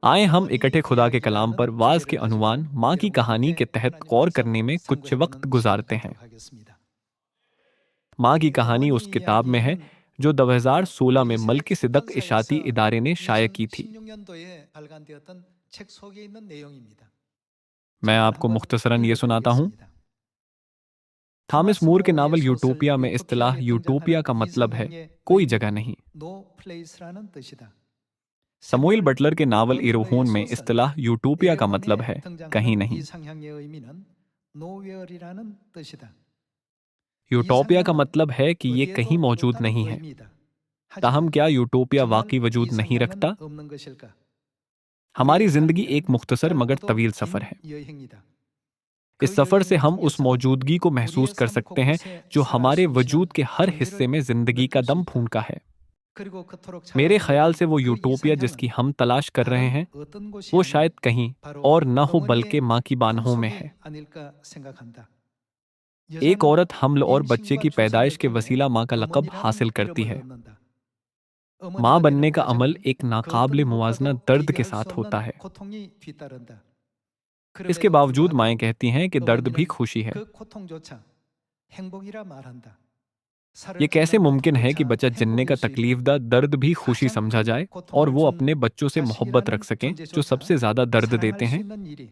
आए हम इकट्ठे खुदा के कलाम पर वाज के अनुमान माँ की कहानी के तहत गौर करने में कुछ वक्त गुजारते हैं। माँ की कहानी उस किताब में है जो 2016 में मल्किसिदक इशाती इदारे ने शाया की थी। 2016년도에 발간되었던 책 속에 있는 내용입니다. मैं 잠깐 आपको 한번 मुख्तसरन ये सुनाता हूँ। 읽어드리겠습니다. थॉमस 토마스 मूर के 모어의 नावल 소설 यूटोपिया में इस्तिलाह 유토피아에 यूटोपिया 등장하는 का 이 मतलब है 상황의 कोई जगह 의미는 नहीं। No place라는 뜻이다. समोइल 세무엘 बटलर के नावल 런너의 इरोहोन में 소설 इस्तिलाह यूटोपिया का मतलब 에레혼에 है कहीं 등장하는 이 नहीं। 상향의 의미는 nowhere이라는 뜻이다. 이 यूटोपिया का 상향은 मतलब है कि ये कहीं 어디에도 मौजूद 없다는 नहीं है। 의미이다. ताहम 하지만 क्या यूटोपिया 정말 वाकई 이 वजूद नहीं 상향은 रखता? 없는 것일까? हमारी 우리의 जिंदगी 삶은 एक मुख्तसर मगर 짧고도 तवील सफर 긴 है। 여행이다. इस 그 सफर से 여행을 हम उस 통해서 मौजूदगी को महसूस 우리의 कर 삶 सकते हैं 곳곳에 जो 살아 हमारे 숨쉬는 वजूद के हर हिस्से 정리를 में जिंदगी का 느낄 수 दम 있다. फूंका है। 그리고 그토록 मेरे ख्याल 찾아다니던 से वो 그 यूटोपिया 이상향은 जिसकी हम तलाश कर रहे 다른 हैं 어떤 곳이 वो 아닌 शायद कहीं 바로 और न हो बल्कि 어머니의 माँ की बानहों में 품속이 है। 아닐까 생각한다. एक 여자는 औरत हमल और बच्चे 임신과 की पैदाइश 출산을 के 통해 वसीला माँ का लक़ब 어머니라는 हासिल करती 이름을 है। 얻는다. माँ 어머니가 되는 बनने का अमल 과정은 एक 그 어떤 नाकाबिले मुवाजना 무엇과도 दर्द के 비교할 수 साथ होता 없는 है। 고통이 뒤따른다. इसके 그럼에도 बावजूद माएँ 불구하고 कहती हैं कि दर्द भी 어머니는 खुशी है। 그 고통조차 행복이라 말한다. ये 살을 कैसे 낳는 मुमकिन है कि 고통조차 बच्चा जनने का 행복일 수 있는 तकलीफदा दर्द भी खुशी 가장 समझा 큰 जाए और 고통을 वो 준 अपने बच्चों से मोहब्बत रख 자식이라는 सकें जो 존재조차 सबसे ज्यादा दर्द देते 사랑할 수 हैं। 있는 일이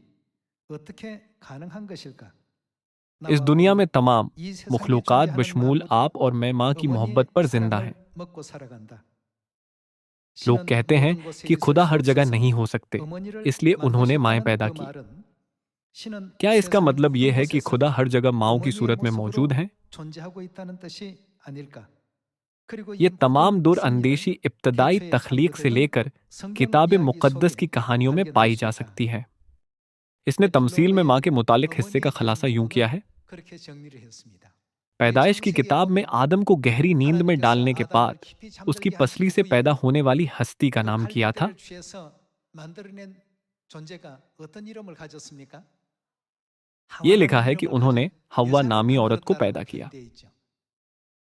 어떻게 가능한 것일까? इस 나와 दुनिया में 이, तमाम 이 세상에 मखलूक़ात 존재하는 बशमूल 만물이 आप और मैं माँ की मोहब्बत 어머니의 पर जिंदा हैं। 사랑을 먹고 살아간다. लोग 신은 कहते हैं 모든 곳에 कि 있을 खुदा 수 हर जगह 없어서 नहीं हो सकते, 어머니를 इसलिए उन्होंने माएँ 만나셨다는 पैदा 그 की। 말은 신은 क्या इसका 세상 मतलब ये 모든 है कि 곳에서 खुदा हर जगह माओ की 어머니의 सूरत में मौजूद 모습으로 हैं? 존재하고 있다는 뜻이 아닐까? 그리고 ये 이 तमाम 모든 दूर 섭리는 अंदेशी इब्तदाई 태초에 तख्लीक से 상기되던 लेकर 성경 किताब 이야기 मुक़द्दस 속에 की कहानियों में 발견될 पाई 수 जा 있다. सकती है। इसने तमसील में 에필로그의 माँ के मुतालिक हिस्से का 어머니에 대한 खलासा यूं किया 부분은 है। 그렇게 정리를 했습니다. 우리 पैदाइश की 창세기에 किताब में 보면 आदम को गहरी नींद में 하나님께서 डालने के बाद 아담을 깊이 उसकी 잠들게 पसली 하신 से 후에 पैदा होने वाली हस्ती का 그 नाम किया था। 갈대를 취해서 만들어낸 존재가 어떤 이름을 가졌습니까? ये लिखा 하와라는 है कि 이름을 उन्होंने 가지고 हव्वा 여자를 नामी औरत को पैदा 만들었다라고 किया। 표현되어 있죠.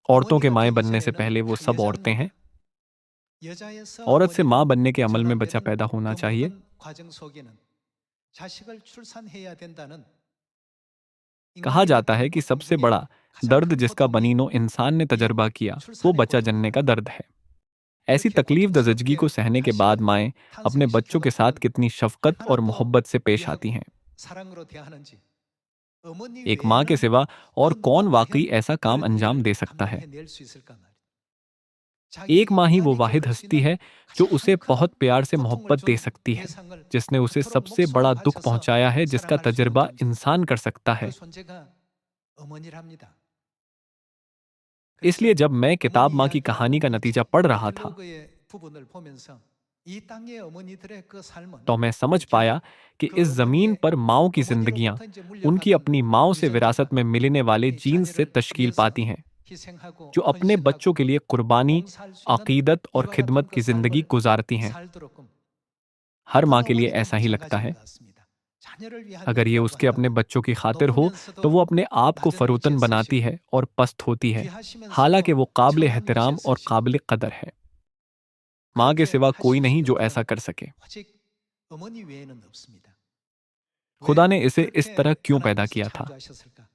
औरतों के 어머니가 माएँ 되기 बनने से 전에는 पहले वो 다 सब औरतें हैं। 여자입니다. 여자에서 औरत से माँ 어머니로 बनने के अमल में बच्चा 전환되는 पैदा होना 그 चाहिए। 모든 과정 속에는 자식을 출산해야 된다는 कहा 인간이 जाता 겪은 है कि 고통 सबसे 중에 बड़ा 가장 दर्द 큰 जिसका 고통이 बनीनो इंसान ने 이 तजर्बा किया वो 출산의 बच्चा जनने का 고통입니다. दर्द है। ऐसी 이렇게 तकलीफ दजगी को 고통스럽게 सहने के बाद 자식을 माएँ अपने बच्चों के 탄생시켜놓고는 साथ कितनी शफकत और 얼마나 또 मोहब्बत से पेश आती 귀하고 हैं। 사랑으로 대하는지 어머니 एक माँ के 외에는 सिवा 그 और 누가 कौन वाकई 과연 ऐसा काम 그런 अंजाम 일을 दे सकता है? 감당해낼 수 있을까 말이야. एक 자기에게 माँ ही वो 인간에게 वाहिद 할 수 हस्ती 있는 है जो 가장 उसे 큰 बहुत प्यार से 고통을 मोहब्बत दे 준 सकती है, 대상을 जिसने उसे 그토록 सबसे 목숨을 बड़ा दुख 바쳐서 पहुंचाया है जिसका 사랑할 수 있는 तजर्बा 존재. इंसान कर सकता 그 है। 존재가 어머니랍니다. इसलिए 그래서 जब मैं किताब 어머니 माँ की कहानी 이야기하는 का 이 नतीजा 책 पढ़ रहा था 에필로그의 부분을 보면서 이 땅의 어머니들의 그 삶은 तो मैं समझ पाया 결국 कि 그 इस जमीन 어머니의 पर माओ की जिंदगियां 어머니로부터 इ제 उनकी 물려받은 अपनी माओ से 유전자가 विरासत में मिलने वाले 이 जीन्स से 자녀를 तश्कील 위해서 पाती हैं, 희생하고 जो अपने बच्चों 헌신하고 के लिए कुर्बानी, 봉사할 수 있는 अकीदत और 이와 같은 खिदमत 그 की जिंदगी 삶을 गुजारती हैं। 살도록끔 हर 모든 माँ के लिए 어머니도 ऐसा ही लगता 마찬가지인 है। 것 같습니다. 자녀를 위한 अगर ये 일이라고 उसके अपने 한다면 बच्चों की खातिर हो तो वो 높으면서도 अपने आप को 낮은 फरोतन 위치에 बनाती 서시고 है और पस्त होती है, हालांकि 귀하시면서도 वो काबिल 천한 위치에 एहतराम और 서시고 काबिल कदर है। माँ के 그렇게 सिवा कोई 하실 수 नहीं 있는 जो 분은 ऐसा कर सके। 오직 어머니 외에는 없습니다. खुदा 왜 ने इसे इस 그렇게 तरह क्यों पैदा 하나님께서 किया था? 창조하셨을까?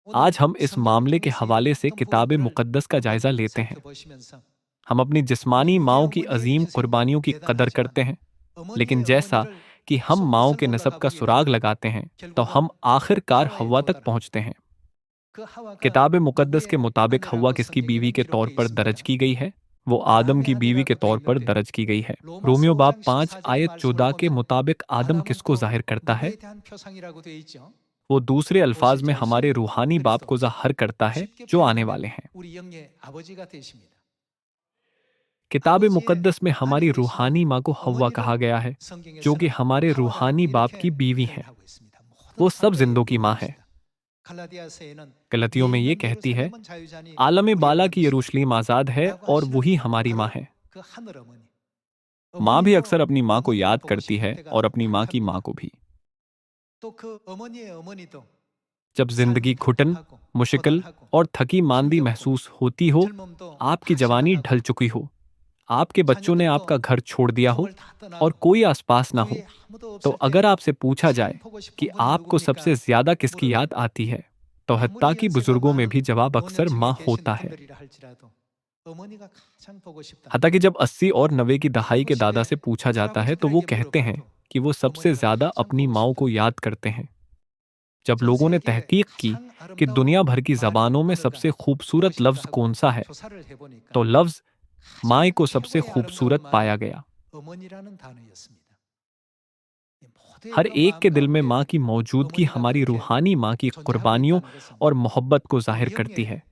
오늘 आज हम इस 성경을 मामले के 통해서 이 हवाले से 어떤 किताब 부분들을 मुकद्दस का 한번 जायजा लेते हैं। 살펴보시면서 हम अपनी जिस्मानी 우리 माओ की 어머니의 अजीम 희생도 कुर्बानियों की कदर 대단하지만 करते हैं, लेकिन 어머니의 जैसा 어머니를 कि हम 계속 माओ के 위성을 नसब 올라가 का 보게 सुराग 되면 लगाते हैं तो 결국은 हम आखिरकार 하와에 हव्वा तक 도달합니다. पहुंचते हैं। 그 하와가 किताब मुकद्दस के 누구의 मुताबिक हव्वा 아내라고 किसकी बीवी 성경에는 के तौर 기록되어 पर दर्ज 있습니까? की गई है? वो आदम 아담의 की बीवी के 아내라고 돼 तौर पर 있는데 दर्ज की गई है। 로마서 रोमियो बाब 5장 5 14절의 आयत 말씀을 14 के 보면 मुताबिक आदम 아담은 किसको 또 जाहिर करता है? 누구에 대한 표상이라고 되어 있죠? वो दूसरे अल्फाज में 오실 자 हमारे 예수 रूहानी बाप 그리스도 को जाहिर करता है 쉽게 जो आने 표현하면 वाले हैं। 우리 영의 아버지가 되십니다. किताब 아버지의 मुकद्दस में 아내 हमारी 되시는 रूहानी माँ को हव्वा कहा 어머니를 गया है, जो कि 성경에서는 हमारे 하와라는 रूहानी बाप की 이렇게 बीवी हैं। 표현하고 있습니다. 모든 वो सब 사도의 जिंदों की माँ है। 어머니시다. 갈라디아서에는 गलतियों 위에 में ये 있는 कहती है, 예루살렘은 자유자니 आलम 우리 बाला की 어머니시다. यरूशलेम आज़ाद है 라고 और वही 하시는 हमारी माँ 바로 है। 그 하늘 어머니. माँ भी 어머니도 अक्सर अपनी माँ को 어머니를 याद 보고 करती 싶을 है 때가 और अपनी माँ की माँ 많답니다. को भी। 또 그 어머니의 어머니도 जब जिंदगी 삶이 घुटन, 답답하고 मुश्किल 고단하고 और थकी मांदी 힘겹고 महसूस होती हो, 젊음도 आपकी 다 जवानी 지나가고 ढल चुकी हो, आपके बच्चों ने आपका 자녀들도 घर छोड़ दिया हो 부모를 다 और 떠나고 कोई आसपास ना हो, 주위에 아무도 तो 없을 अगर 때 आपसे पूछा 가장 जाए 보고 कि 싶은 분이 आपको सबसे 누굽니까? ज्यादा किसकी 물으면 याद आती है, तो हत्ता 아무리 कि 연세가 बुजुर्गों में भी 많은 जवाब अक्सर 노년층에 माँ 계신 होता है। 분들이라 할지라도 어머니가 가장 보고 हत्ता कि 싶답니다. जब 80 और 90 की दहाई के दादा 90에 से पूछा जाता है तो वो 할아버지들에게 कहते हैं 물어봐도 कि वो सबसे 어머니가 ज्यादा 가장 अपनी 보고 माँ को 싶답니다. याद करते हैं। जब 전 लोगों ने 세계 तहकीक की 가장 कि 아름다운 दुनिया भर की 말이 जबानों में 어느가 सबसे 보고 खूबसूरत 싶다 लफ्ज कौन 하고 सा है, 조사를 해보니까 तो लफ्ज माए 가장 को सबसे 최고의 아름다운 खूबसूरत पाया 말이 गया। 어머니라는 단어였습니다. 이 모두의 हर 그 एक 마음 के दिल में 가운데 माँ की मौजूदगी 어머니가 हमारी 그렇게 रूहानी माँ की 존재하고 कुर्बानियों 있다는 것은 और मोहब्बत को 그 जाहिर करती 영예예요. है।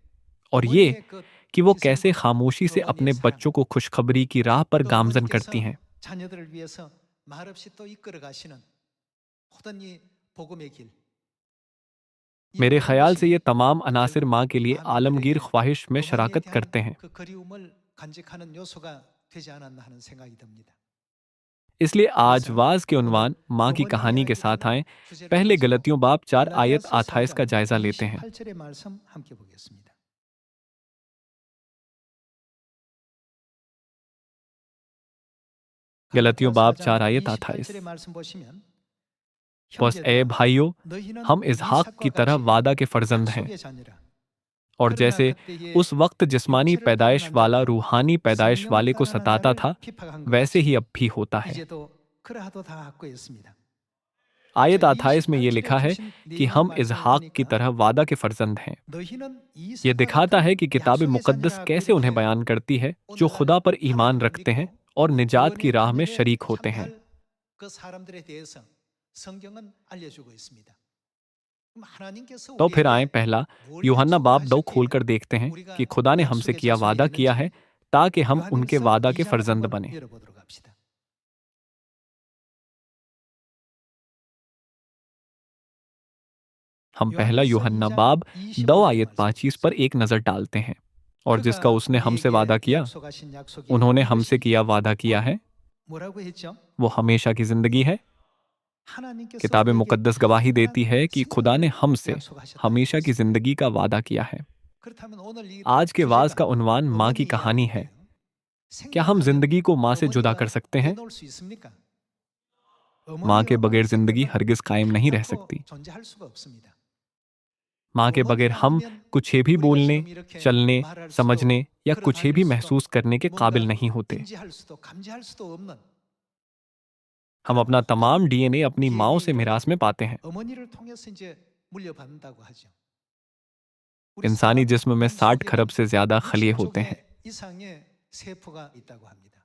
और ये 어머니의 그 कि वो कैसे 희생과 खामोशी से 어머니의 अपने 사랑 बच्चों को खुशखबरी की राह पर 또 गामजन करती 어머니께서 हैं। 자녀들을 위해서 말없이 또 이끌어 가시는 모든 이 복음의 길 이 मेरे 모든 ख्याल से 것이 ये तमाम अनासिर 결국 माँ के लिए आलमगीर 많은 ख्वाहिश में 어머니에 शराकत 대한 करते हैं। 그 그리움을 간직하는 요소가 되지 않았나 하는 생각이 듭니다. इसलिए आज 그래서 वाज के 오늘 उन्वान माँ की 어머니 कहानी के साथ 이야기라는 आए। 주제를 पहले 가지고 गलतियों बाब 4 आयत 갈라디아서 28 का 4장 जायजा लेते हैं। 28절의 말씀 함께 보겠습니다. गलतियों 갈라디아 बाब 4장 4 आयत 28। 28절의 말씀 보시면 बस ए 형제들아 भाइयों, 너희는 हम इसहाक 이삭과 की तरह 같이 वादा के फर्जंद हैं। 약속의 자녀라. और 그러나 जैसे 그때에 उस वक्त जिस्मानी 육체를 पैदाइश 따르는 वाला 자가 रूहानी पैदाइश 성령을 वाले को 따르는 सताता 자를 था, 핍박한 것 वैसे ही 같이 अब भी होता है। 이제도 그러하도다 하고 있습니다. आयत 자 28 में ये 28절에 लिखा है 주신 कि 내용의 हम 말씀을 इसहाक की 보니까 तरह वादा के फर्जंद हैं। 너희는 ये 이삭과 दिखाता 같은 है कि किताब 약속의 मुकद्दस 자녀라고 कैसे उन्हें 이렇게 बयान करती है जो 오늘날 खुदा पर ईमान 하나님을 रखते हैं 믿고 और 이 निजात की 구원의 राह में 은혜에 शरीक होते हैं। 참여할 그 사람들에 대해서 성경은 알려주고 있습니다. 그럼 하나님께서 तो फिर आए 우리에게 पहला 뭘 यूहन्ना बाब 2 약속하셨기에 खोलकर देखते हैं कि 우리가 खुदा ने हमसे 약속의 किया 자손이 वादा किया है 되는지 ताकि हम उनके 요한일서 वादा के 2장을 फर्जंद 한번 बने। 열어보도록 합시다. हम पहला 요한일서 यूहन्ना 2장 बाब 2 25절의 आयत 말씀 25 पर 보겠습니다. एक नज़र डालते हैं। और जिसका 그가 उसने हमसे वादा 우리에게 किया, 약속하신 약속이 उन्होंने हमसे 이것이 किया वादा किया 곧 है, 뭐라고 했죠? वो हमेशा की जिंदगी है। 하나님께서 किताब 우리에게 मुकद्दस गवाही देती 영원한 है कि खुदा ने 생명을 हमसे 약속하셨다는 हमेशा की 것입니다. जिंदगी का वादा किया है। 그렇다면 오늘 이 आज के वाज का 주제가 उन्वान माँ की 어머니 कहानी है। 이야기인데요. क्या हम 생명하면 जिंदगी को माँ से जुदा कर 어머니가 सकते हैं? 내놓을 수 있습니까? माँ 어머니 के 없는 बगैर जिंदगी 생명은 हरगिज कायम नहीं रह 결코 सकती। 존재할 수가 없습니다. माँ के बगैर 어머니가 हम 아니면 कुछ भी 우리가 बोलने, 지금 이렇게 चलने, 말할 수도 समझने या 걸어 कुछ 다닐 भी 수도 महसूस करने के काबिल 뭔가 नहीं होते। 인지할 수도 감지할 수도 없는 हम 그런 अपना 모든 तमाम डीएनए अपनी माँओं से DNA를 मिरास में पाते हैं। 어머니를 통해서 이제 물려받는다고 하죠. 우리 इंसानी 사람 जिस्म में 몸 60 खरब 속에는 से ज्यादा खलिए होते हैं। 60조 개 이상의 세포가 있다고 합니다.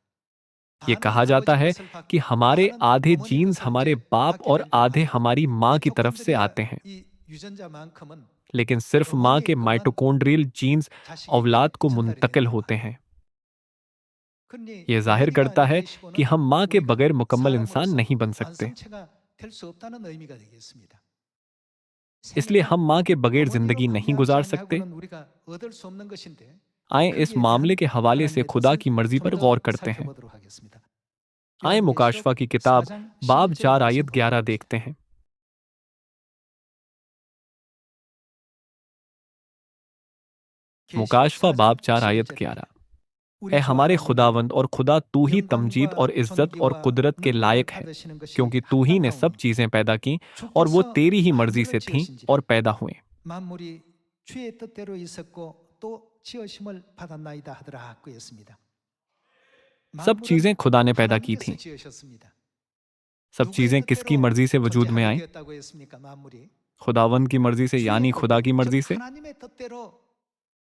ये 반은 कहा जाता 아버지 है 것을 받고 कि हमारे 반은 आधे 어머니 जीन्स 것을 हमारे 이제 बाप 받게 और 된다고 आधे 하죠. हमारी माँ की तरफ से 미토콘드리아 आते हैं, 이 유전자만큼은 लेकिन सिर्फ माँ के 어머니에게만 माइटोकॉन्ड्रियल जीन्स 자식에게 औलाद को 전달이 मुंतकिल 된다고 होते 합니다. हैं। 그러니 ये जाहिर 어머니가 करता 안 है कि 계시고는 हम माँ के 우리가 बगैर मुकम्मल इंसान 사람으로서 नहीं बन सकते। 완성체가 될 수 없다는 의미가 되겠습니다. इसलिए 생명은 हम माँ के बगैर 어머니로 जिंदगी नहीं गुजार 말미암지 सकते। 아니하고는 우리가 얻을 수 없는 것인데 आए इस 거기에 मामले 대한 के हवाले से 하나님의 खुदा 뜻을 की मर्जी 좀 पर 더 गौर करते हैं। 살펴보도록 하겠습니다. आए 요한계시록 मुकाशफा की किताब 4장 बाब 11절의 4 말씀 आयत 보도록 11 합시다. देखते हैं। मुकाशफा 계시록 बाब 4장 4 आयत 11절에 11। 우리 ए 주 हमारे 하나님이 खुदावंद और खुदा तू ही तमजीद 영광과 और इज्जत और 존귀와 कुदरत के 능력을 लायक है, 받으시는 것이 क्योंकि तू ही ने सब 합당하오니 चीजें पैदा की और वो 주께서 तेरी ही मर्जी 만물을 से थीं 지으신지라 और पैदा हुए। 만물이 주의 뜻대로 있었고 또 지으심을 받았나이다 하더라 하고 있습니다. सब 만물은 चीजें खुदा ने पैदा की 하나님께서 थीं। 지으셨습니다. सब 누구의 चीजें किसकी 뜻대로 मर्जी से वजूद में 존재하게 आई? 되었다고 했습니까? 만물이 खुदावंद की मर्जी से, यानी 주의 खुदा 뜻대로 की 즉 मर्जी से। 하나님의 뜻대로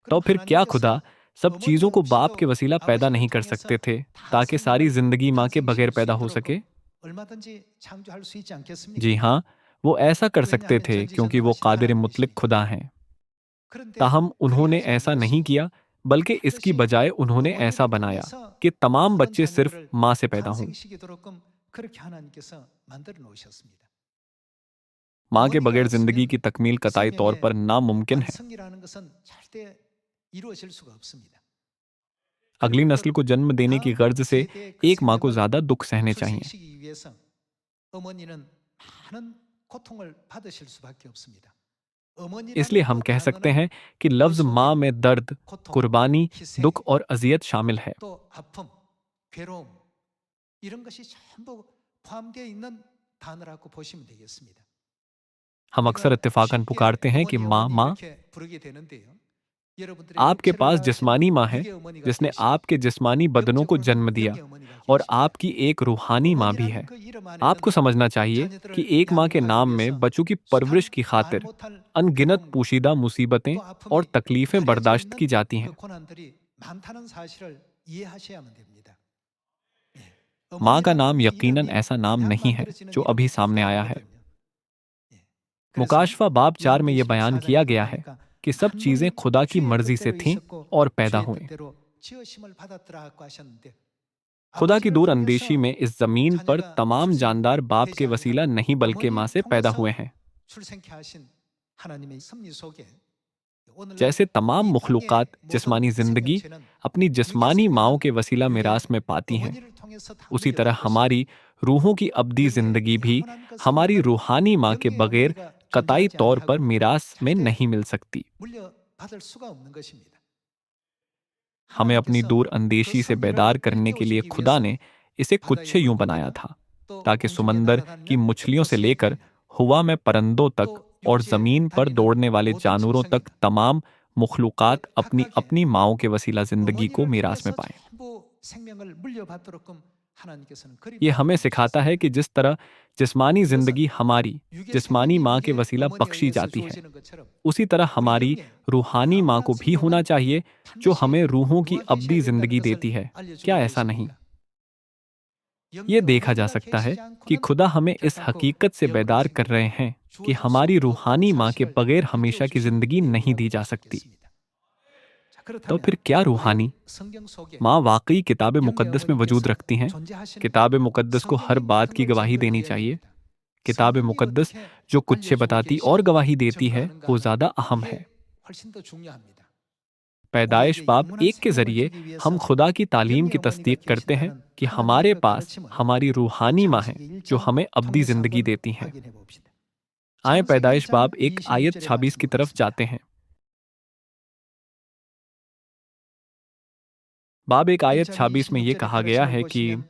तो 그럼 फिर क्या खुदा 하나님께서 सब 어머니 चीजों को बाप के 없이도 वसीला पैदा 아버지를 नहीं कर 통해서 सकते थे 다 ताकि सारी 생명을 जिंदगी माँ के बगैर 탄생시킬 수 पैदा हो 있도록 सके? 얼마든지 창조할 수 있지 않겠습니까? जी हाँ, वो ऐसा कर सकते 왜냐하면 थे क्योंकि वो 전지전능하신 कादिर मुतलिक 하나님이시니까. खुदा हैं। 그런데 ताहम 그리 उन्होंने 하지 ऐसा नहीं 아니하시고 किया, बल्कि इसकी 반드시 बजाय उन्होंने ऐसा 어머니를 बनाया 통해서 कि तमाम 모든 बच्चे सिर्फ 자녀들을 माँ से पैदा हों। 탄생시키도록끔 그렇게 하나님께서 만들어 놓으셨습니다. माँ के 어머니가 बगैर जिंदगी 없으면 की तकमील कतई तौर 생명의 पर नामुमकिन है। 완성이라는 것은 절대 이루어질 수가 없습니다. अगली 그리고 नस्ल को जन्म देने की 다음 गर्ज से 세대의 그 एक माँ को 생명을 ज्यादा दुख सहने चाहिए। 출생시키기 위해서 어머니는 많은 고통을 받으실 수밖에 없습니다. इसलिए 어머니라는 हम 그 कह सकते 단어는 हैं कि 그 लफ्ज 속에 माँ में दर्द, 고통, कुर्बानी, 희생, दुख और अजियत शामिल है। 또 아픔, 괴로움 이런 것이 전부 포함되어 있는 단어라고 보시면 되겠습니다. हम अक्सर 우리가 इत्तेफाकन 쉽게 पुकारते हैं कि 어머니 माँ 어머니 माँ। 이렇게 부르게 되는데요. 여러분들의 आपके 육체를 पास 낳으시는 जिस्मानी माँ है 육의 어머니가 जिसने 계시고 आपके जिस्मानी बदनों को 영적으로는 जन्म दिया, 영의 어머니가 और 계십니다. आपकी एक रूहानी माँ भी 어머니라는 है। 그 이름 आपको 안에는 समझना चाहिए कि 자녀들을 एक माँ के 양육하기 नाम 위해서 में बच्चों की परवरिश 수많은 की 말 खातिर 못할 अनगिनत 괴로움과 पोशीदा मुसीबतें 또 और 아픔이 तकलीफें 가려져 बर्दाश्त की 있는 जाती 그 हैं। 고난들이 많다는 사실을 이해하셔야만 됩니다. 예. माँ का 어머니라는 नाम 이 यकीनन 이름이 ऐसा नाम 그냥 नहीं है 만들어지는 जो अभी 이름이 सामने 절대 आया है। 아니거든요. 예. 그래서 मुकाशवा बाब 4 में ये 요한계시록 बयान 4장에 किया गया है 보니까 कि सब चीज़ें 만물이 खुदा की 주의 मर्जी से 뜻대로 थीं 있었고 और पैदा 주의 हुए। 뜻대로 지으심을 받았더라고 하셨는데 खुदा की 아버지를 दूर अंदेशी 통해서 में इस जमीन पर 자녀가 तमाम जानदार बाप के 출생되지 वसीला 아니하고 नहीं बल्कि माँ 어머니를 से पैदा हुए 통해서 हैं। 출생케 하신 하나님의 섭리 속에 오늘날 जैसे तमाम 이 땅의 मखलूक़ात जिस्मानी 모든 ज़िंदगी 생명체는 अपनी 육의 जिस्मानी माँओं 생명은 के वसीला 유대 मिरास में पाती हैं, 어머니를 통해서 다 उसी तरह 물려받은 것이고 हमारी रूहों की अब्दी 영의 ज़िंदगी भी 영원한 그 हमारी 생명은 रूहानी माँ के 영의 बगैर 어머니가 कतई 존재하지 तौर पर 아니하고 मिरास में 절대 नहीं मिल सकती। 물려받을 수가 없는 것입니다. हमें अपनी 하나님께서 दूर 그 अंदेशी से बेदार 섭리를 करने के लिए 일깨워주기 खुदा 위해서 ने इसे कुछ 바다의 यूं बनाया 물고기나 था, 또 ताकि 공중에 समंदर की 날아다니는 मछलियों से लेकर 독수리들이나 हवा में परिंदों तक 또 और 육지에 ज़मीन पर 다니는 दौड़ने वाले 모든 जानवरों तक 짐승이나 तमाम मखलूक़ात 그 अपनी 각각의 अपनी माँओं के वसीला ज़िंदगी को 어머니를 मीरास में 통해서 पाएं। 전부 생명을 물려받도록끔 하나님께서는 ये 그리하고 हमें सिखाता है कि जिस तरह जिस्मानी 이것은 ज़िंदगी हमारी 육의 जिस्मानी 생명이 माँ के 우리의 वसीला 어머니에 बख्शी 의해서 जाती है, 주어지는 것처럼 उसी तरह 우리 हमारी 영의 रूहानी माँ 영원한 को भी होना 생명은 चाहिए जो हमें 반드시 रूहों की 누가 अब्दी 계셔야 된다는 ज़िंदगी 것을 देती है। 알려주고 क्या ऐसा नहीं? 계십니다. ये 영의 देखा जा 어머니가 सकता है 계시지 कि 않고는 खुदा हमें इस 결단코 हकीकत से 영원한 बेदार कर रहे 생명이 हैं कि 주어질 수 हमारी 없다는 रूहानी माँ के 사실을 बगैर 일깨워 हमेशा की 주신 ज़िंदगी नहीं 내용이라고 दी 볼 जा 수 सकती। 있겠습니다. 자, तो फिर 그렇다면 क्या 우리 रूहानी 성경 속에 माँ वाकई किताब 영의 मुकद्दस में वजूद 어머니께서 रखती हैं? 존재하시는가? किताब मुकद्दस को हर 성경이 बात 모든 की 걸 गवाही 증거를 देनी 드려야 चाहिए। 됩니다. किताब 성경이 मुकद्दस 어떻게 जो कुछ से 알려주고 बताती और 계시고 गवाही देती है वो 증거하는가? ज़्यादा अहम है। 이게 훨씬 더 중요합니다. पैदाइश 우리에게 बाब 영원한 1 के 생명을 ज़रिए 주기 हम 위해서 खुदा की तालीम 영의 की 어머니가 तस्दीक करते हैं 계신다는 कि 하나님의 हमारे 그 पास 가르침을 हमारी रूहानी माँ है 창세기 जो 1장 हमें अब्दी 통해서 ज़िंदगी 한번 देती हैं। 확인해 봅시다. आए 창세기 पैदाइश 1장 बाब 1 आयत 26절의 26 말씀 की तरफ 보겠습니다. जाते हैं। बाब 1 आयत 1장 26 में ये 26절의 कहा गया 가르침을 है कि 보시면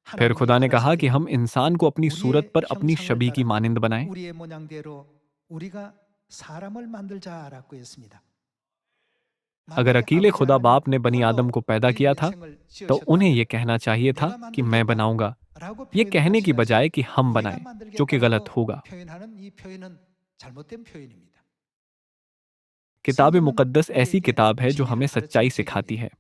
फिर 하나님이 खुदा ने कहा कि 가라사대 हम इंसान को अपनी सूरत 우리의 पर अपनी 형상을 छवि की 따라 मानंद बनाएं। 우리의 모양대로 우리가 사람을 만들자라고 했습니다. अगर 만약에 अकेले 아버지 खुदा 하나님이 बाप ने बनी आदम 홀로 को पैदा 우리 किया था 인생을 तो 지으셔도 उन्हें ये कहना चाहिए था 내가 कि मैं बनाऊंगा, 만들겠다라고 ये 표현을 कहने की 하셔야지 बजाय कि हम 우리가 बनाएं, जो कि गलत 만들겠다라고 होगा। 표현하는 이 표현은 잘못된 표현입니다. किताब 성경은 मुकद्दस ऐसी 우리에게 किताब है जो 비밀을 हमें सच्चाई 가르치는 सिखाती 책입니다. है।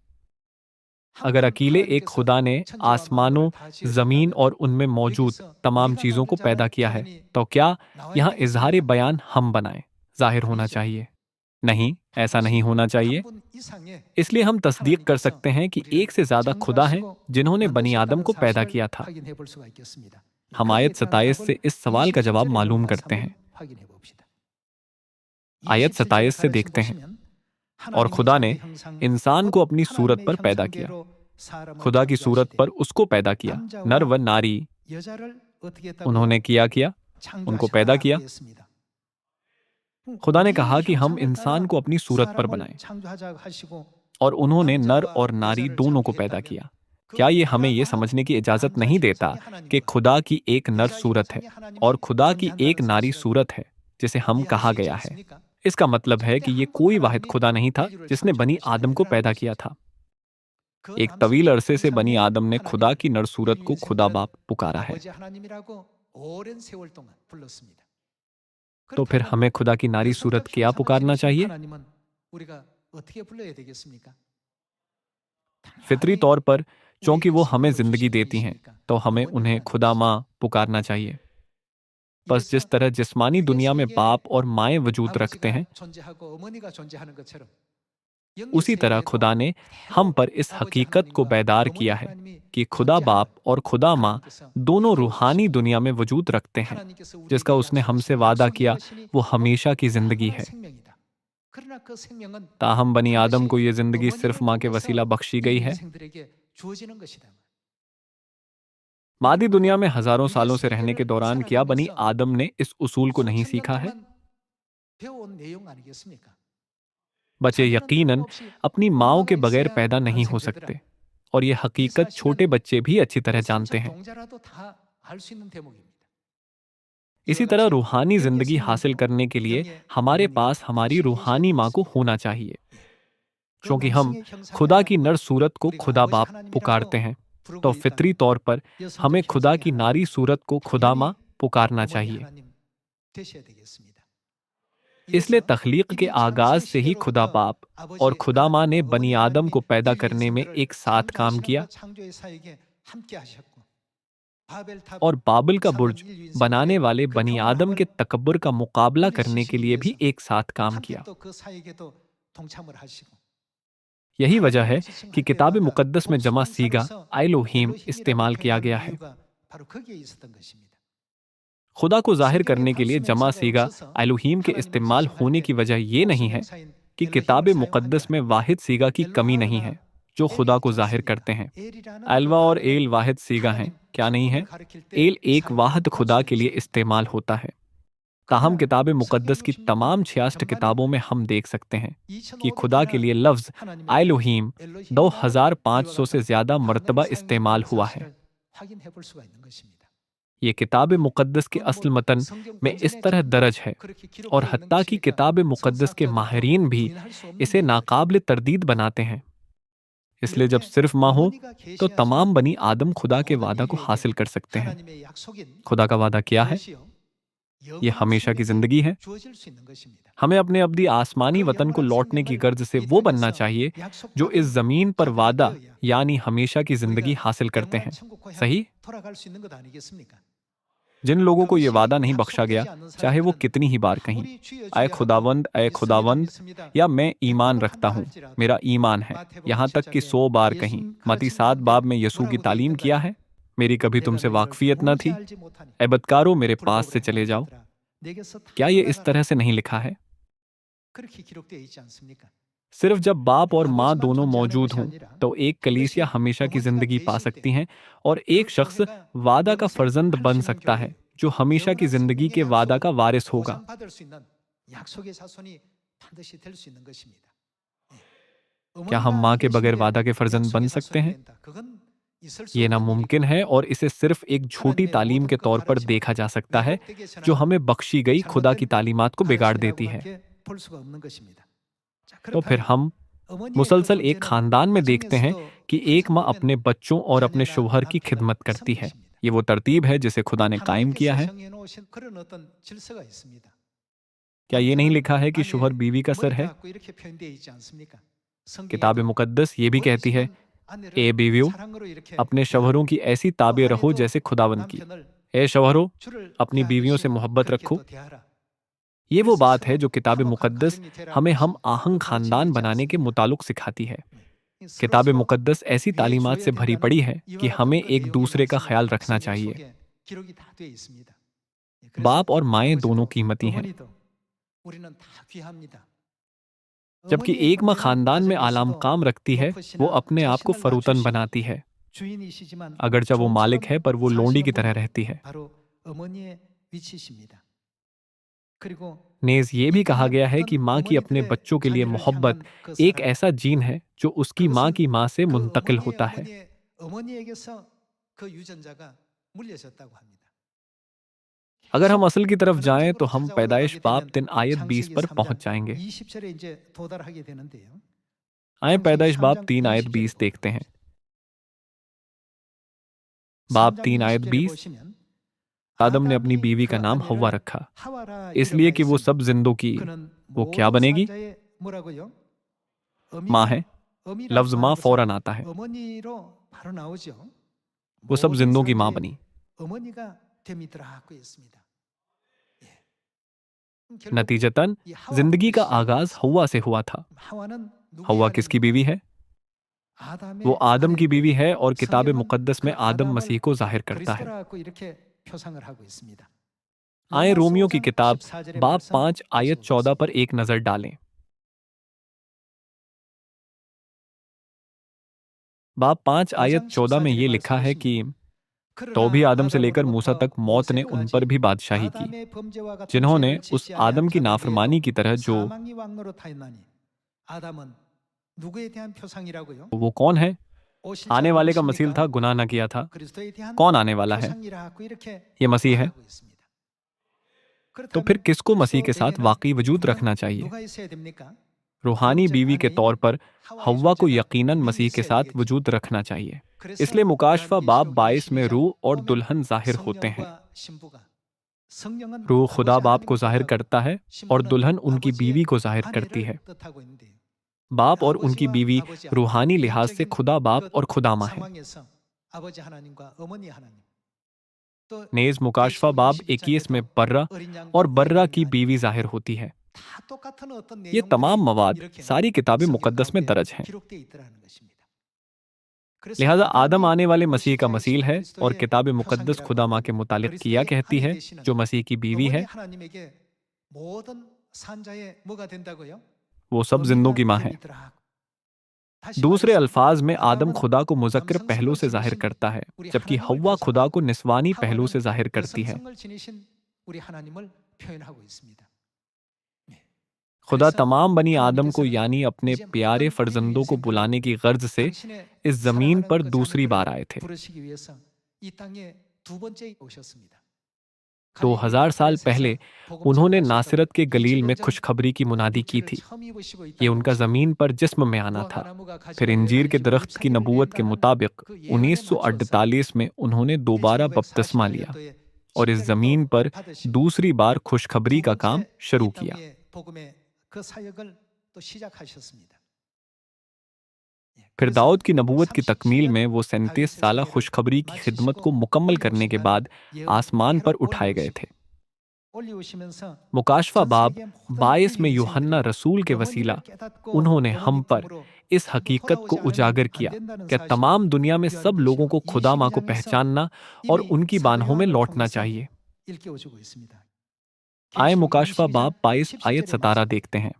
한 अगर 번 अकेले एक 하나님께서 खुदा ने 천지와 आसमानों, 만물을 다 ज़मीन 지으셨다면 और उनमें मौजूद 여기서 तमाम 우리가 चीज़ों को पैदा 만들자라는 किया है, 표현이 तो क्या 나와야 यहाँ इजहार 되겠습니까? बयान हम बनाएं जाहिर होना 아니죠. चाहिए? नहीं, ऐसा 반드시 नहीं होना 한 चाहिए। 분 이상의 इसलिए हम तस्दीक कर 하나님께서 सकते हैं कि 우리를 एक से ज़्यादा खुदा हैं 창조하시고 जिन्होंने बनी आदम 만드셨다는 को पैदा 사실을 किया था। 확인해 볼 수가 있겠습니다. हम 거기에 आयत 대한 27 답을 से इस सवाल का जवाब 27절에 मालूम 넘어가서 करते 한번 हैं। 확인해 봅시다. आयत 27절의 27 से 가르침 देखते हैं। 보시면 और 하나님이 खुदा ने 자기 형상 इंसान को 곧 अपनी सूरत 하나님의 पर पैदा किया, 형상대로 사람을 खुदा की सूरत 창조하시되 पर उसको पैदा किया, नर व 남자와 नारी 여자를 어떻게 했다고요? उन्होंने किया उनको पैदा किया। 창조하셨다고 했습니다. खुदा ने 우리 कहा कि हम 형상을 इंसान 따라 को अपनी सूरत पर 사람을 बनाएं, 창조하자고 하시고 और उन्होंने नर 남자와 और नारी 여자를 दोनों को पैदा 창조했다면 किया। 그 क्या ये हमें 우리가 ये 바로 समझने की इजाज़त 남자 नहीं देता 형상의 कि 하나님과 खुदा की एक नर 여자 सूरत है 형상의 और 하나님이 खुदा की एक 존재한다는 नारी 사실을 सूरत है जिसे हम 이해할 कहा 수 있지 गया है? 않습니까? इसका मतलब है 절대 कि ये 한 분 कोई वाहिद 하나님이 खुदा नहीं था 인류를 जिसने बनी 창조하신 आदम को 아니라는 पैदा 것이죠. किया था। 그 एक 남성 तवील अरसे से बनी 형상의 आदम ने खुदा 하나님을 की नर सूरत को 인류의 खुदा 생물은 बाप पुकारा है। 아버지 하나님이라고 오랜 세월 동안 불렀습니다. तो फिर 그렇다면 हमें खुदा की नारी 그 सूरत 성적 क्या 형상을 पुकारना 지으신 चाहिए? 하나님은 우리가 어떻게 불러야 되겠습니까? फितरी 당연히 तौर पर चूंकि 우리에게 वो हमें 생명을 जिंदगी 주신 देती हैं, 분이시니까 तो हमें 어머니로 उन्हें खुदा 만드시죠. माँ पुकारना चाहिए। बस जिस 이래서 तरह जिस्मानी 육의 दुनिया में 세계에 बाप और माएँ वजूद रखते 아버지가 हैं, 존재하고 어머니가 존재하는 것처럼 영의 उसी तरह 세계에도 खुदा ने हम 그대로 पर इस 아버지 हकीकत को 하나님과 बेदार 어머니 किया है 하나님이 कि खुदा 존재함을 बाप और खुदा माँ 하나님께서 दोनों 이루어 रूहानी 주시고 दुनिया में वजूद रखते हैं। 하나님께서 जिसका 우리에게 उसने हमसे 약속하신 वादा 약속인 किया 것이니 वो 곧 हमेशा की जिंदगी 영원한 है। 생명이다. 그러나 그 생명은 ताहम बनी आदम 반드시 को ये जिंदगी सिर्फ 어머니를 माँ के 통해서 वसीला बख्शी 이 गई है। 인생들에게 주어지는 것이다. मादी दुनिया में हजारों 육의 सालों से रहने के 세계를 दौरान क्या बनी 살아가면서 आदम ने इस उसूल को नहीं 수천 년 सीखा है? 동안 배워온 내용 아니겠습니까? बच्चे 자녀는 यकीनन 틀림없이 अपनी माँओं के 엄마가 बगैर 있어야 पैदा नहीं हो 탄생되더라. सकते, और ये 이 हकीकत छोटे 사실은 बच्चे भी अच्छी तरह जानते 성장 हैं। 동자라도 다 알 수 있는 대목입니다. इसी 이와 तरह 같이 रूहानी 영의 जिंदगी हासिल 생명도 करने के लिए 영의 हमारे 어머니가 पास हमारी 동시에 계셔야 रूहानी माँ को 되겠습니다. होना चाहिए, 예. 그 क्योंकि हम 말씀의 खुदा 형상이라 की नर सूरत को 우리가 खुदा 아버지 बाप पुकारते 하나님이라고 हैं, तो 부르고 फितरी 있다면 तौर पर 여성적 हमें खुदा 형상의 की 하나님 नारी सूरत को खुदा माँ 당연히 पुकारना 어머니 चाहिए। 하나님 되셔야 되겠습니다. इसलिए 이래서 तख्लीक के 이미 आगाज 창세 से ही खुदा 시대로부터 बाप और 아버지 खुदा माँ ने 하나님과 बनी 어머니 आदम 하나님이 को पैदा 인류 करने में 인생들을 एक साथ काम किया, 창조하시는가 창조의 사역에 함께 하셨고 바벨탑 और बाबिल का 성은 बुर्ज 인류 बनाने 인생들의 वाले 그 बनी आदम के 평화를 तकब्बुर का मुकाबला करने के 물리치시기 लिए भी 위해서 एक साथ काम 함께 किया। 또 그 사역에도 동참을 하시고 यही वजह 하나님으로 है कि 지칭할 किताब 때마다 मुकद्दस में जमा सीगा 복수명사로서 एलोहीम 엘로힘이라고 इस्तेमाल किया 표현하는 गया है। 이유가 바로 거기에 있었던 것입니다. खुदा को जाहिर 성경에 करने के लिए जमा 복수명사가 सीगा 없어서 एलोहीम के 하나님을 इस्तेमाल 지칭할 होने 때 की वजह ये नहीं है 복수명사인 कि 엘로힘을 किताब मुकद्दस 사용하니라. में वाहिद सीगा की कमी नहीं है 엘로하거나 जो खुदा 엘이 को जाहिर 좋습니다. करते हैं। 엘이라는 그 अल्वा और 단어는 एल वाहिद सीगा हैं, 하나님 क्या 한 नहीं 분을 है? 가리킬 때 एल एक 사용하는 वाहिद खुदा के लिए 복수명사입니다. इस्तेमाल होता है। ताहम 그러나 किताब 성경 मुकद्दस की 66권 तमाम 66 전반에 किताबों में हम देख सकते हैं कि खुदा के 2500번이나 लिए लफ्ज़ 하나님의 이름 एलोहीम 엘로힘이라는 이와 2500 से 같은 ज़्यादा 단어를 मर्तबा इस्तेमाल 사용했다는 हुआ है। 사실을 확인해 볼 수가 있는 것입니다. ये किताब मुकद्दस के 그건 असल 뭐 मतन 성경 में इस 본전에 तरह 전부 दर्ज है, 그렇게 और 기록되어 있는 हत्ता कि 것이니까 किताब मुकद्दस के 성사학자들도 माहिरीन भी 부인할 수 없는 इसे 내용들이에요. नाकाबिल तरदीद बनाते हैं। इसलिए जब 이렇게 सिर्फ माँ हो 어머니가 तो 계셔야지만 तमाम बनी आदम खुदा के 모든 वादा को 인류에게 हासिल कर सकते हैं। 하나님의 약속인 खुदा का वादा क्या है? 그것이요 ये 영원한 हमेशा की 생명이 जिंदगी है। 주어질 수 있는 것입니다. हमें अपने अब्दी आसमानी 그 वतन को 영원한 लौटने की 생명을 गर्ज से 이 वो बनना 땅에서 चाहिए जो इस 약속받은 जमीन पर 자들이 वादा 되어야 यानी हमेशा की जिंदगी 우리가 हासिल करते 영원한 हैं। 천국 고향 सही? 돌아갈 수 있는 것 아니겠습니까? जिन लोगों को ये 그것이 वादा नहीं बख्शा गया, 약속되지 않는 चाहे वो 사람들은 कितनी ही बार कहीं, 아무리 주여 अय 주여 하고 अय 예수 믿어 खुदावंद, 믿습니다. या मैं ईमान 행동을 रखता 한다 हूँ, 할지라도 मेरा ईमान है, 마태복음 यहाँ तक कि 7장에 100 बार कहीं, 예수님 मती 가르친 7 बाब में 가운데 यसू की 뭐라고 되어 तालीम किया 있던가요? है, मेरी कभी 내가 तुमसे 너희를 वाकफियत न 도무지 थी, 알지 못하니 ए बदकारो मेरे पास से 불법으로 चले 행하는 जाओ। 자들아 내게서 다 क्या ये इस 떠나가라. तरह से नहीं लिखा है? 그렇게 기록되어 있지 않습니까? सिर्फ जब बाप और माँ 아버지만 दोनों 존재하는 मौजूद 것이 हों 아니라 तो एक कलीसिया 그것이 हमेशा की 어머니가 जिंदगी पा 계실 때 सकती है, और 그 एक शख्स 교회가 वादा का 영생 फर्जंद 할 बन 수 있는 सकता है 교회, जो हमेशा की 영원한 जिंदगी 생명의 के वादा 약속을 का वारिस होगा। 보상받을 수 있는 약속의 자손이 반드시 될 수 있는 것입니다. 예. क्या हम 어머니가 माँ के बगैर 계신데 वादा के फर्जंद बन 약속의 सकते 자손이 हैं? 된다. 그건 있을 수 ये 없는 नामुमकिन 일이고 है, और इसे सिर्फ एक झूठी 하나님의 तालीम 모든 के 그 तौर पर 가르침은 देखा जा सकता है 왜곡되게 जो 전하는 हमें बख्शी गई खुदा की 잘못된 तालीमात को बिगाड़ देती है। 가르침이라고밖에 볼 수가 없는 것입니다. 자, तो फिर 그렇다면 हम 어머니의 그 मुसलसल एक 존재는 खानदान में देखते हैं 가정에서도 कि एक 항상 माँ 보면 अपने बच्चों और अपने 아내나 शौहर की 남편을 खिदमत करती है। 섬기십니다. ये वो तरतीब है जिसे खुदा ने कायम किया 하나님께서 है। 정해 놓으신 그런 어떤 질서가 있습니다. क्या ये नहीं 남편은 लिखा है कि शौहर 아내의 बीवी का सर 머리가 है? 갖고 이렇게 표현되어 있지 않습니까? किताब 성경에도 मुकद्दस ये भी 머리 कहती है, 심은 आ내를 ए बीवियों, 사랑으로 이렇게 अपने शौहरों 대하고 की ऐसी 또 ताबे रहो 아내도 जैसे खुदावन की। 남편을 ए शौहरों, 주를 अपनी बीवियों से 대하듯이 मोहब्बत 그렇게 रखो। 또 대하라. ये वो 그래서 बात है 서로 जो किताब 화목한 मुकद्दस 가정이 되라고 हमें हम 하신 그 आहंग 가르침이 खानदान 있지 बनाने के 않습니까? मुताल्लिक सिखाती है। 네. 서로 किताब 서로 मुकद्दस ऐसी 위해 तालीमात 줘야 से भरी 된다는 पड़ी है 이와 कि 같은 हमें 그 एक 내용의 दूसरे का 말씀이 ख्याल रखना 성경 चाहिए। 속에 기록이 다 되어 있습니다. 예, 그래서 बाप और माएँ दोनों 아버지도 कीमती हैं, 어머니도 우리는 다 귀합니다. जबकि 어머니의 एक माँ 존재는 खानदान में आलाम 가정에서도 काम रखती है, वो 높으시나 अपने आप को 자신을 फरूतन 낮추시고 बनाती है। 주인이시지만 अगरचे वो मालिक है, 종처럼 पर वो लोंडी 사시는 की तरह 분이 रहती है। 바로 어머니의 위치십니다. 그리고 नेज ये 이 भी कहा 땅에 गया है 모든 कि माँ की अपने 어머니들의 बच्चों के लिए 자녀를 मोहब्बत 향한 그 एक 사랑, ऐसा जीन है जो उसकी माँ 그것은 की माँ से 그 मुंतकिल 어머니의 होता है। 어머니에게서 그 유전자가 물려졌다고 합니다. अगर हम असल की तरफ जाएं तो 그런 हम 쪽으로 찾아 पैदाइश 올라가게 बाब 되면 3 आयत 20 창세기 पर 3장 पहुंच जाएंगे। 20절에 이제 도달하게 되는데요. आए 창세기 पैदाइश बाब 3장 3 आयत 20절을 20 보면 देखते हैं। बाब 3장 3 आयत 20절에 20, 보시면 आदम ने अपनी 아담이 बीवी 그 का नाम हव्वा 아내를 रखा, 하와라 इसलिए कि वो 이름하였으니 सब जिंदों की 그는 वो क्या 모든 बनेगी? 산자의 뭐라고요? माँ है। 어미라고 लफ्ज माँ 하는 것은 फौरन आता है, 어머니로 바로 나오죠. वो सब 모든 जिंदों की माँ 산자의 बनी। 어머니가 됨이더라 하고 있습니다. 예. 결국 नतीजतन 이 하와부터 जिंदगी का 시작이 आगाज 됐어요. हव्वा से हुआ था। 하와는 누구의 हव्वा किसकी 아내입니까? बीवी है? वो 아담의 आदम की 아내인데 बीवी है, और किताब 성경은 मुकद्दस 그 में आदम 아담을 मसीह को जाहिर करता है। 그리스도라고 이렇게 표상을 하고 있습니다. आए 로마서 रोमियो की 5장 किताब 14절의 बाब 말씀 5 आयत 다시 14 पर 보겠습니다. एक नजर डालें। बाब 5 आयत 5장 14 में 14절의 ये लिखा है 말씀 कि 보시면 तो भी आदम से लेकर मूसा 아담으로부터 तक मौत ने उन पर 모세까지 भी बादशाही की, 아담의 범죄와 같은 जिन्होंने 죄를 उस 짓지 आदम 아니한 की 자들 नाफरमानी 외에도 की तरह जो 사망이 왕노릇하였나니 아담은 누구에 대한 표상이라고요? वो कौन है? 오실 आने 자가 वाले का मसीह था, 누구십니까? गुनाह न किया था। 그리스도에 대한 कौन आने वाला है? 표상이라고 이렇게 ये मसीह है। 말하고 있습니다. तो फिर 그렇다면 किसको मसीह के साथ 그리스도에게는 वाकई वजूद 분명 रखना चाहिए? 누가 있어야 됩니까? रूहानी 영적 बीवी के तौर 아내인 पर 하와의 हव्वा को 존재가 यकीनन 분명히 मसीह के 있어야 साथ 되겠죠. वजूद रखना चाहिए। 그래서 इसलिए मुकाशवा बाब 요한계시록 22 में 22장 रूह और 보면 दुल्हन जाहिर होते हैं। 성령과 신부가 성령은 रूह खुदा 아버지 बाप को 하나님을 जाहिर 뜻하고 करता है और 신부는 दुल्हन उनकी बीवी 아버지의 को जाहिर करती 아내를 है। 뜻하고 있는데요. बाप और उनकी 아버지와 बीवी 아버지 아내, रूहानी लिहाज से 영적인 खुदा बाप 이것 और खुदामा हैं। 상황에서 아버지 하나님과 어머니 하나님 또 नेज मुकाशवा 계시록 बाब 21 में 22장에도 बर्रा 어린 और 양과 बर्रा 어린 की 양이 बीवी जाहिर होती है। 다 똑같은 어떤 ये तमाम 내용들이 मवाद 이렇게 सारी किताबें 성경 मुकद्दस में 가운데 दर्ज हैं। 기록되어 있더라는 것입니다. 그래서 लिहाजा आदम 아담이 आने वाले 오실 मसीह का 자이신 मसील है और 그리스도의 किताब मुकद्दस 표상이라고 खुदा माँ 하면 के मुतालिक किया 그리스도의 कहती 아내 है, 되시는 जो मसीह की बीवी 어머니 है, 하나님에게 모든 산자의 뭐가 된다고요? वो सब जिंदों 어미가 की माँ है। 됨이더라. 다시 दूसरे 말해서 अल्फाज में आदम 아담은 खुदा को मुज़क्कर पहलू 남성성을 से जाहिर 지니신 करता है, 우리 जबकि 하나님을 हव्वा खुदा 표상하고 को निस्वानी पहलू से 하와는 जाहिर करती है। 여성성을 지니신 우리 하나님을 표현하고 있습니다. 네. खुदा 그래서 तमाम बनी आदम को 하나님께서는 यानी अपने 이제 प्यारे 모든 우리를 फर्जंदों को 위해서 बुलाने की गर्ज से 당신의 इस जमीन 사랑하는 पर 그 दूसरी बार 자녀들을 आए थे। 부르시기 위해서 이 땅에 두 번째 오셨습니다. 갈릴리 2000 साल 나사렛에서 पहले 복음 उन्होंने 전파하셨던 नासरत के गलील में 2000년 전 खुशखबरी की मुनादी की 육체를 थी। 처음 입으시고 이 ये 땅에 उनका 오시고 जमीन पर जिस्म में आना था। 무화과나무가 फिर 가지가 इंजीर के 열매를 दरख्त की 14개를 नबूवत के 낸다는 मुताबिक 그 예언에 맞추어서 1948 में उन्होंने दोबारा बपतिस्मा लिया 제1948년도에 और इस 십자가를 जमीन 또 पर 받으시고 दूसरी बार खुशखबरी 두 का काम 번째 शुरू 이 땅 किया। 위에 복음의 그 사역을 또 시작하셨습니다. 예, फिर 그래서 दाऊद की नबूवत की तकमील 37년 में वो 37 다윗의 साला 세계를 खुशखबरी की खिदमत को 마치시고 मुकम्मल करने के बाद 올리우신다는 आसमान पर 예언을 उठाए गए थे। 올리우시면서 मुकाशवा 전 बाब 세계 모든 22 में 인류 यूहन्ना 인생들이 रसूल के वसीला 어머니를 깨닫고 उन्होंने 보는 हम पर 입장으로 इस 전부 हकीकत को 돌아오지 उजागर 않으면 안 किया 된다는 कि 사실을 तमाम दुनिया में 유한 सब लोगों को 것이요. खुदा माँ को 22장에서 पहचानना और 이미 उनकी 사도 बाहों में 요한을 लौटना 통해서 चाहिए। 일깨워주고 있습니다. आए 계시록 मुकाशवा 22장 बाब 22 आयत 17절의 17 말씀. देखते हैं।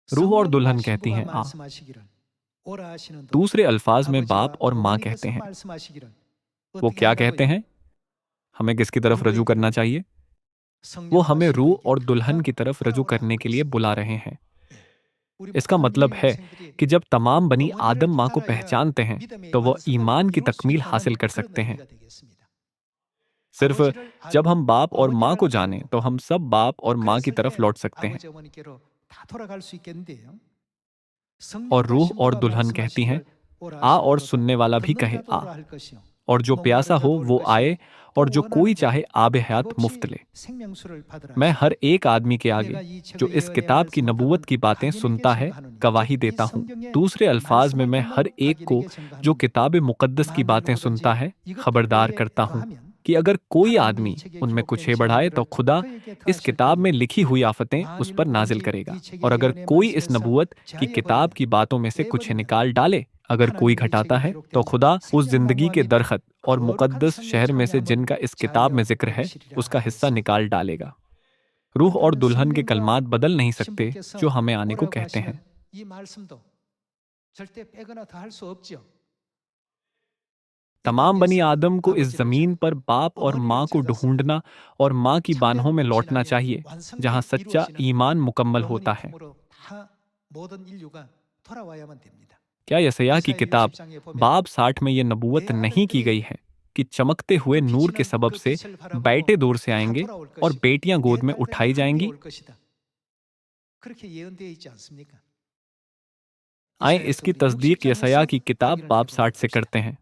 रूह और 성령과 दुल्हन कहती 신부가 हैं आ। 말씀하시기를 오라 하시는 도 दूसरे अल्फाज में 아버지와 बाप और माँ कहते 어머니께서 हैं। 말씀하시기를 वो 어떻게 क्या कहते 한다고요? हैं? हमें किसकी तरफ रजू करना चाहिए? वो 성령과 हमें रूह 신부에게 और दुल्हन 각각 की तरफ रजू 돌아오라 करने 하고 के लिए 있습니다. बुला रहे हैं। 우리 इसका 모든 मतलब 인류 है 인생들이 कि जब तमाम बनी 어머니를 आदम माँ को 깨달아야 पहचानते हैं 믿음의 तो वो 완성을 ईमान की 이룰 수 तकमील 있다는 हासिल कर 그런 सकते हैं। 의미가 되겠습니다. सिर्फ 아버지를 जब हम 알고 बाप और माँ 어머니를 को जानें 알고 तो हम सब बाप और माँ की 그랬을 तरफ 때 लौट सकते हैं। 아버지 어머니께로 다 돌아갈 수 있겠는데요. और 성령과 रूह और 신부가 दुल्हन कहती हैं, 말씀하시기를 오라 आ और 하시는 सुनने वाला भी 듣는 कहे 자도 आ, 오라 할 것이요. और जो प्यासा हो 목마른 자도 올 वो 것이요. आए, 또 और जो कोई 원하는 चाहे 자는 आब हयात 값없이 मुफ्त ले। 생명수를 받으라 मैं 하시니 हर एक आदमी के 내가 आगे 이 जो 책의 इस 예언의 किताब की 말씀을 नबूवत 듣는 की बातें 각인에게 सुनता है 증거하노니 गवाही 즉 이 देता हूँ। 성경의 दूसरे अल्फाज में 말씀을 मैं 듣는 हर एक को 각인에게 जो 증거하노니 किताब मुकद्दस की 만일 बातें सुनता 누구든지 है 이것들 खबरदार 외에 करता हूँ 더하면 कि अगर कोई 하나님은 이 आदमी 책에 उनमें 기록된 कुछ बढ़ाए तो 재앙들을 खुदा 그에게 इस 더하실 किताब में 터이니 लिखी हुई आफतें उस 만일 पर नाजिल 누구든지 करेगा। 이 책의 और अगर 예언의 कोई इस 말씀에서 नबूवत की 제하여 किताब 버리면 की बातों में से कुछ 빼버리면 निकाल डाले, अगर कोई 하나님은 이 घटाता 책에 है तो 기록된 खुदा उस जिंदगी के 생명나무와 दरख्त और 거룩한 मुकद्दस 성령 शहर में से 참여함을 जिनका इस किताब में 제하여 जिक्र है 버리시리라 उसका 하고 हिस्सा 있습니다. निकाल डालेगा। रूह और 그렇다면 दुल्हन के 성령과 कलमात बदल नहीं सकते 신부께서 जो हमें आने को 오라고 कहते हैं। 하시는 이 말씀도 절대 빼거나 더할 수 없죠. 이 तमाम बनी 땅에서 आदम को इस 아버지를 जमीन पर बाप और 어머니를 माँ को 찾아서 ढूंढना और माँ की बाहों 참된 में लौटना 신앙의 चाहिए, जहाँ 완성이 सच्चा 이루어지는 ईमान मुकम्मल 어머니 होता है। 품으로 다 모든 인류가 돌아와야만 됩니다. क्या यशायाह की 이사야 किताब 60장에 보면 बाब 60 में ये नबूवत 내 नहीं की 아들들이 गई है कि चमकते हुए 그 नूर के 빛이는 सबब 그 से 빛을 바라보고 बेटे दूर से 다 आएंगे 돌아올 और 것이요 बेटियां 내 गोद में 딸들이 उठाई 하늘에 जाएंगी? 올 것이다. 그렇게 예언되어 있지 않습니까? आए 이사야서 इसकी 우리 तस्दीक 60장에서 यशायाह की किताब 확인을 बाब 해보도록 60 से 합시다. करते हैं।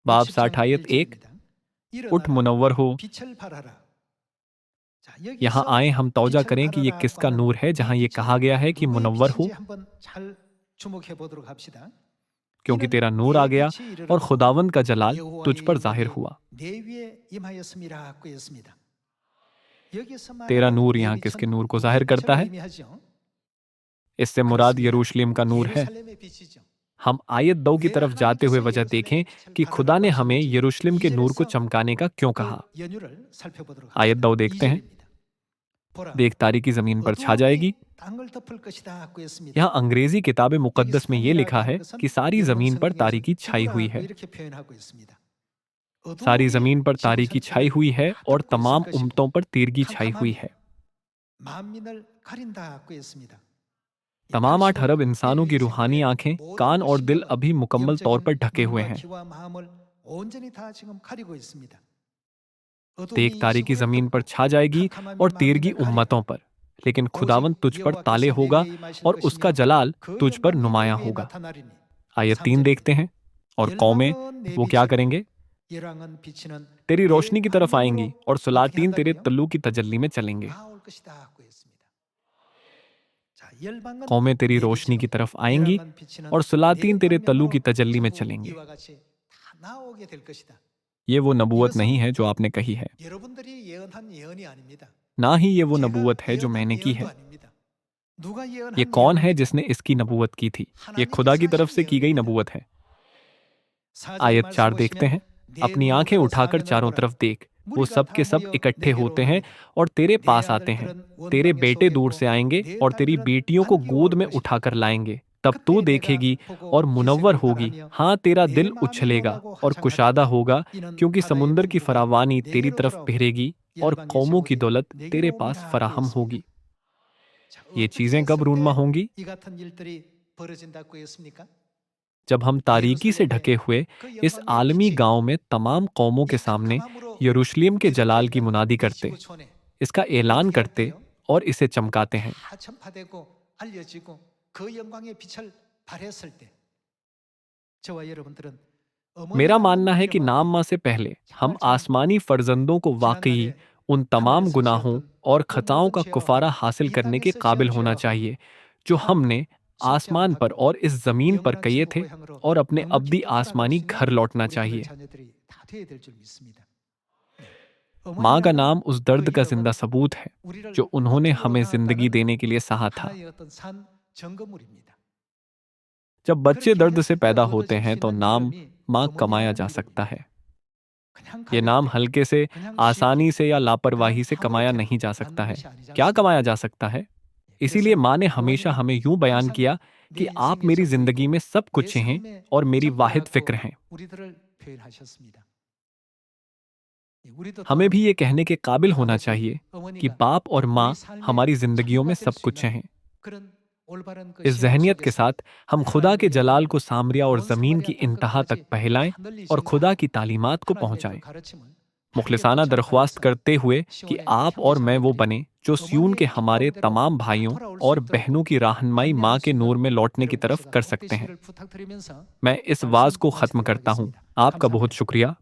बाब 60 60장 आयत 1, 1절입니다. उठ 일어나라 मुनव्वर हो। 빛을 발하라. 자, यहाँ 여기서 आए हम तौजा 빛을 करें कि ये 발하라고 किसका 하는 नूर है, 이 जहाँ ये 빛이 कहा गया है कि 누구의 मुनव्वर 빛인지 हो, 한번 잘 주목해 보도록 합시다. क्योंकि 이는 तेरा नूर आ 내 गया 빛이 और 이르렀고 खुदावंद का जलाल तुझ 여호와의 पर जाहिर 영광이 हुआ। 내 위에 임하였음이라고 했습니다. 여기서 तेरा 말하는 नूर 내 यहाँ 빛은 किसके नूर को 누구의 जाहिर करता 빛을 है? 의미하죠? इससे मुराद 그렇습니다. यरूशलेम का नूर है। 예루살렘의 빛이죠. हम आयत 2 की 왜 तरफ जाते हुए 하나님께서 वजह देखें 예루살렘의 कि 빛을 खुदा ने 발하라고 हमें 하시는지 यरूशलेम के नूर को 2절에서 चमकाने का क्यों 그 कहा। 연유를 살펴보도록 आयत 합시다. 2 देखते हैं। 2절입니다. 보라, देख तारीकी जमीन पर छा 어두움이 जाएगी। 땅을 덮을 것이다고 했습니다. यहाँ अंग्रेजी किताब मुकद्दस में ये 여기서 लिखा है 땅이라고 하는 कि 것은 सारी 영문 जमीन पर 성경에서 तारीकी छाई हुई 지구라고 है। 이렇게 표현하고 있습니다. सारी 어두움이 जमीन पर तारीकी छाई 지구천체를 हुई है 다 और 덮고 있을 तमाम 것이고 उम्मतों पर तीरगी छाई हुई 캄캄함이 है। 만민을 가린다고 했습니다. 이 तमाम 8 अरब 페르시온 इंसानों की रूहानी 세계의 आंखें, 모든 कान 그 और दिल 신경은 अभी मुकम्मल तौर पर 영적인 ढके हुए 눈과 हैं। 귀와 마음을 온전히 다 지금 가리고 있습니다. तेग 어둠이 तारीकी 지구를 जमीन पर 덮고 छा जाएगी 캄캄함이 और तीरगी 만민을 가리고 उम्मतों पर, लेकिन 오직 खुदावंद तुझ पर ताले 여호와께서 होगा 내게 임하실 और उसका 것이며 जलाल 그 तुझ पर 영광이 내 नुमायां 위에 होगा। 나타나리니. आयत 3 देखते 3절입니다. हैं। और कौमें 열방은 내 वो क्या 빛을 करेंगे? 열왕은 비치는 तेरी 내 रोशनी की तरफ आएंगी 광명으로 और 어떻게 सुलातीन तेरे 한다고요? तल्लू की तजल्ली में चलेंगे। 나올 것이다고 했습니다. 자, 열방은 कौमें तेरी 내 रोशनी 빛으로 की तरफ आएंगी 열왕은 비치는 और 내 सुलातीन तेरे तल्लू की 광명으로 तजल्ली में 전부 चलेंगे। 이와 같이 다 나오게 될 것이다. ये वो नबूवत नहीं 이것은 है जो आपने कही है, 여러분들이 예언한 예언이 아닙니다. ना ही ये वो 제가 नबूवत है जो 예언한 मैंने की 예언도 है। 아닙니다. 누가 ये 예언한 कौन है 예언입니까? जिसने इसकी नबूवत की थी? ये खुदा 하나님께서 की तरफ 하신 से की गई 예언입니다. नबूवत है। 4절 आयत 4 말씀 देखते 보시면 हैं। 내 अपनी 눈을 आंखें 들어 उठाकर 사면을 चारों 보라. तरफ देख, वो 무리가 सब 다 के सब 모여 इकट्ठे 내게로 होते हैं 오느니라. और तेरे 내 पास आते हैं। 아들들은 तेरे 원망의 बेटे 속에 दूर 있고 से आएंगे 내 और तेरी 딸들은 बेटियों को 안기어 गोद 올 में 것이다. उठाकर लाएंगे। तब तू 그때 내가 देखेगी 보고 और मुनव्वर 기색을 होगी। 발하며 हाँ, तेरा 내 दिल 마음이 उछलेगा 놀라고 और 화창하리라. कुशादा होगा, 이는 क्योंकि 바다의 समुंदर की 풍부가 फरावानी तेरी 내게로 तरफ 돌아오며 बहरेगी और 열방의 कौमों की 제물이 दौलत तेरे 내게로 पास 오니라 फराहम 그랬습니다. होगी। 자, ये 어떻게 चीजें कब 했을 रूनमा 때 होंगी? 이 같은 일들이 벌어진다고 했습니까? जब हम तारीकी से ढके 예루살렘에 हुए 그 इस 영광의 आलमी 빛이 गांव में तमाम कौमों के 이 सामने 캄캄함으로 यरूशलेम के 뒤덮여 जलाल की 있는 मुनादी 이 करते, 지구촌에 इसका ऐलान 어떻게 할 करते 때요? और इसे चमकाते हैं। 다 전파되고 알려지고 그 영광의 빛을 발했을 때 저와 여러분들은 मेरा 어머니라는 मानना है कि 이름 नाम 앞에 माँ से पहले हम 정말 आसमानी फर्जंदों को वाकई 지난날에 उन तमाम 하늘에서 गुनाहों 지었던 और 그 खताओं 모든 का 죄와 कुफारा हासिल 이 करने के 땅에서 काबिल 지은 होना 죄와 चाहिए जो 다 हमने 속죄함을 आसमान पर 받고 और इस जमीन पर 영원한 किए थे, 천국을 향으로 और अपने 넉넉히 अब्दी 또 살아갈 आसमानी 수 घर 있는 लौटना 우리 그들 चाहिए। 자녀들이 다 되어야 될 줄 믿습니다. 네. माँ का 어머니라는 नाम उस 그 दर्द का जिंदा 이름은 सबूत है 우리를 जो उन्होंने 거두어 हमें जिंदगी 나왔다는 देने के लिए सहा था। 하나의 어떤 산 증거물입니다. जब बच्चे 그렇게 दर्द से 했을 때 पैदा होते 얻어질 수 हैं तो 있는 नाम 이름이 माँ कमाया 어머니라는 जा सकता 이름입니다. है। 그냥 ये नाम 가볍게 हल्के से, 그냥 आसानी 쉽게 से या लापरवाही 그냥 से कमाया 아무렇게나 नहीं जा सकता 받는 है। 것이 아니지 क्या 않습니까? कमाया जा सकता है? इसीलिए 그래서 माँ ने हमेशा 어머니는 हमें यूं बयान 항상 किया कि 내 आप 인생의 मेरी जिंदगी 전부이고 में सब 내 कुछ हैं 삶의 और मेरी वाहिद फिक्र 전부라고 हैं। 우리들을 표현하셨습니다. 우리도 हमें 또한 भी ये कहने के काबिल होना 아버지, चाहिए कि 어머니가 बाप और माँ 우리 삶의 हमारी जिंदगियों में 전부가 될 सब 수 कुछ 있는 हैं। 그런 올바른 그 इस 신앙 जहनियत के 속에서 साथ हम खुदा के 하나님의 जलाल 영광을 को सामरिया और 온 ज़मीन की 사마리아 इंतहा तक 땅끝까지 फैलाएं 다 널리 और खुदा 전파하고 की तालीमात को 하나님의 그 पहुंचाएं। 가르침을 मुखलिसाना 바르게 दरख्वास्त 전파해서 करते हुए कि 시온의 आप और 형제 मैं वो 자매들이 बने जो सियून के 어머니의 हमारे 기뻐함대로 तमाम 다 भाइयों 돌아올 수 और 있도록 बहनों की रहनुमाई माँ 안내할 수 के नूर 있도록 में लौटने की 여러분께 तरफ 제가 कर 꼭히 सकते हैं। 지혜를 부탁드리면서 मैं इस वाज 말씀 को ख़त्म 마치도록 करता हूँ। 하겠습니다. आपका बहुत 감사합니다. शुक्रिया।